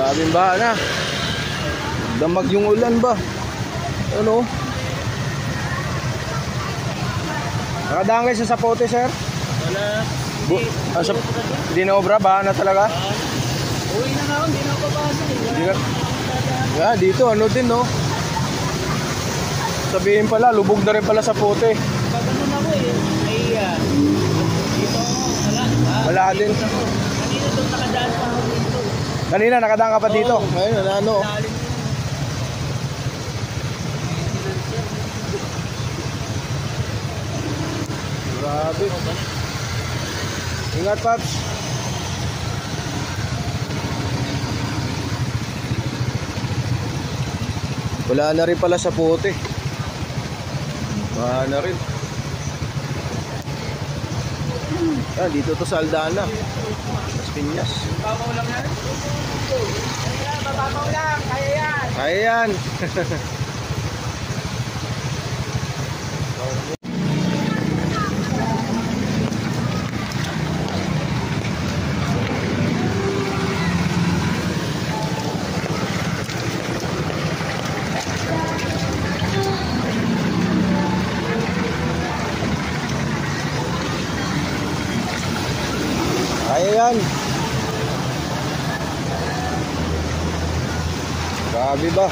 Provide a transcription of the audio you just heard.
Grabing baha na. Damag yung ulan ba? Ano? Nakadaan kayo sa Sapote, sir? Wala. Hindi na obra, baha na talaga? Uwi na nga ako, hindi na ako papasok. Dito ano din, no? Sabihin pala, lubog na rin pala Sapote. Pag ano na ako dito wala. Wala din. Kanina doon nakadaan pa ako dito. Kanina nakadaan ka pa dito? Ngayon, ano? Grabe. Ingat, Paps. Wala na rin pala Sapote. Wala na rin. Dito to sa Aldana, Las Piñas. Babaw lang yan. Babaw lang, kaya yan. Kaya yan. Kaya yan. Grabe ba?